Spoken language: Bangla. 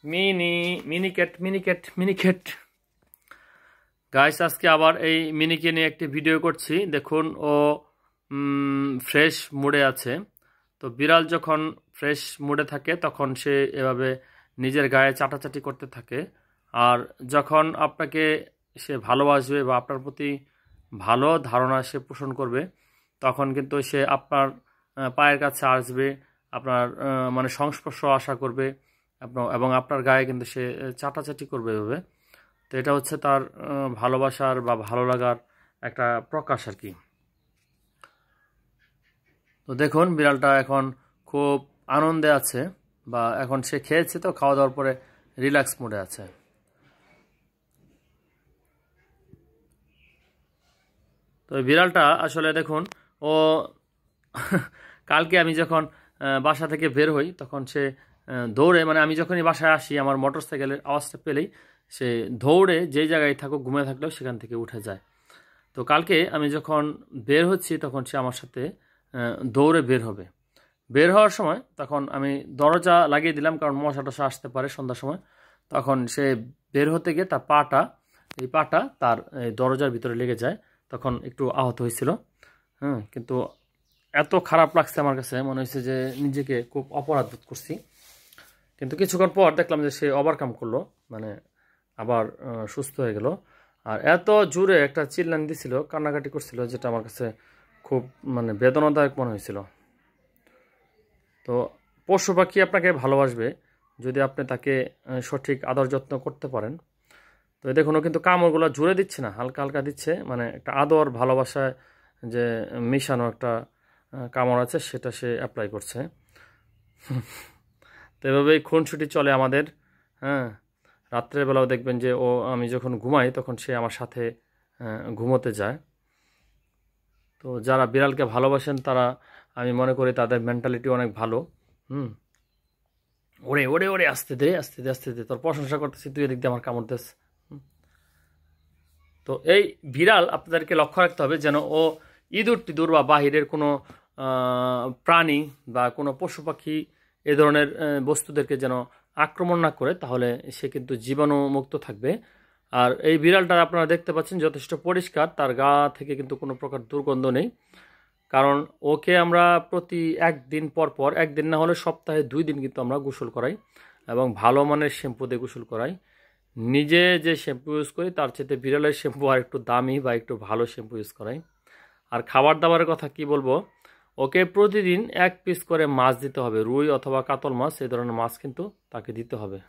মিনিকেট গাইস, আজকে আবার এই মিনিকে নিয়ে একটি ভিডিও করছি। দেখুন, ও ফ্রেশ মুডে আছে। তো বিড়াল যখন ফ্রেশ মুডে থাকে তখন সে এভাবে নিজের গায়ে চাটাচাটি করতে থাকে। আর যখন আপনাকে সে ভালোবাসবে বা আপনার প্রতি ভালো ধারণা সে পোষণ করবে, তখন কিন্তু সে আপনার পায়ের কাছে আসবে, আপনার মানে সংস্পর্শ আশা করবে এবং আপনার গায়ে কিন্তু সে চাটাচাটি করবে এভাবে। তো এটা হচ্ছে তার ভালোবাসার বা ভালো লাগার একটা প্রকাশ আর কি। তো দেখুন, বিড়ালটা এখন খুব আনন্দে আছে, বা এখন সে খেয়েছে, তো খাওয়া দাওয়ার পরে রিল্যাক্স মোডে আছে। তো এই বিড়ালটা আসলে দেখুন, ও কালকে আমি যখন বাসা থেকে বের হই তখন সে দৌড়ে, মানে আমি যখনই বাসায় আসি আমার মোটর সাইকেলের আওয়াজটা পেলেই সে দৌড়ে যেই জায়গায় থাকুক, ঘুমিয়ে থাকলেও সেখান থেকে উঠে যায়। তো কালকে আমি যখন বের হচ্ছি তখন সে আমার সাথে দৌড়ে বের হবে। বের হওয়ার সময় তখন আমি দরজা লাগিয়ে দিলাম, কারণ মশা টশা আসতে পারে সন্ধ্যার সময়। তখন সে বের হতে গিয়ে তার পাটা তার দরজার ভিতরে লেগে যায়। তখন একটু আহত হয়েছিল। কিন্তু এত খারাপ লাগছে আমার কাছে, মনে হয়েছে যে নিজেকে খুব অপরাধ বোধ করছি। কিন্তু কিছুক্ষণ পর দেখলাম যে সে ওভারকাম করলো, মানে আবার সুস্থ হয়ে গেল। আর এত জোরে একটা চিল্লানি দিছিল, কান্নাকাটি করছিল, যেটা আমার কাছে খুব মানে বেদনাদায়ক মনে হয়েছিল। তো পশু পাখি আপনাকে ভালোবাসবে যদি আপনি তাকে সঠিক আদর যত্ন করতে পারেন। তো দেখুন, ও কিন্তু কামড়গুলো জোরে দিচ্ছে না, হালকা হালকা দিচ্ছে, মানে একটা আদর ভালোবাসায় যে মিশানো একটা কামড় আছে সেটা সে অ্যাপ্লাই করছে। তো এভাবেই খুনসুটি চলে আমাদের। হ্যাঁ, রাত্রের বেলাও দেখবেন যে আমি যখন ঘুমাই তখন সে আমার সাথে ঘুমোতে যায়। তো যারা বিড়ালকে ভালোবাসেন তারা, আমি মনে করি তাদের মেন্টালিটি অনেক ভালো। ওরে ওরে ওরে, আস্তে দে আস্তে দে আস্তে দে, তোর প্রশংসা করতেছি, তুই এদিক দিয়ে আমার কামড় দিস। তো এই বিড়াল আপনাদেরকে লক্ষ্য রাখতে হবে যেন ও ইঁদুর টিদুর বা বাহিরের কোনো প্রাণী বা কোনো পশু পাখি এ ধরনের বস্তুদেরকে যেন আক্রমণ না করে, তাহলে সে কিন্তু জীবাণুমুক্ত থাকবে। আর এই বিড়ালটা আপনারা দেখতে পাচ্ছেন যথেষ্ট পরিষ্কার, তার গা থেকে কিন্তু কোনো প্রকার দুর্গন্ধ নেই। কারণ ওকে আমরা প্রতি একদিন পর পর, একদিন না হলে সপ্তাহে 2 দিন কিন্তু আমরা গোসল করাই, এবং ভালো মানের শ্যাম্পু দিয়ে গোসল করাই। নিজে যে শ্যাম্পু ইউজ করি তার চেয়ে বিড়ালের শ্যাম্পু আর একটু দামি বা একটু ভালো শ্যাম্পু ইউজ করাই। আর খাবার দাবারের কথা কি বলবো, ওকে প্রতিদিন 1 পিস করে মাছ দিতে হবে, রুই অথবা কাতল মাছ, এই ধরনের মাছ কিন্তু তাকে দিতে হবে।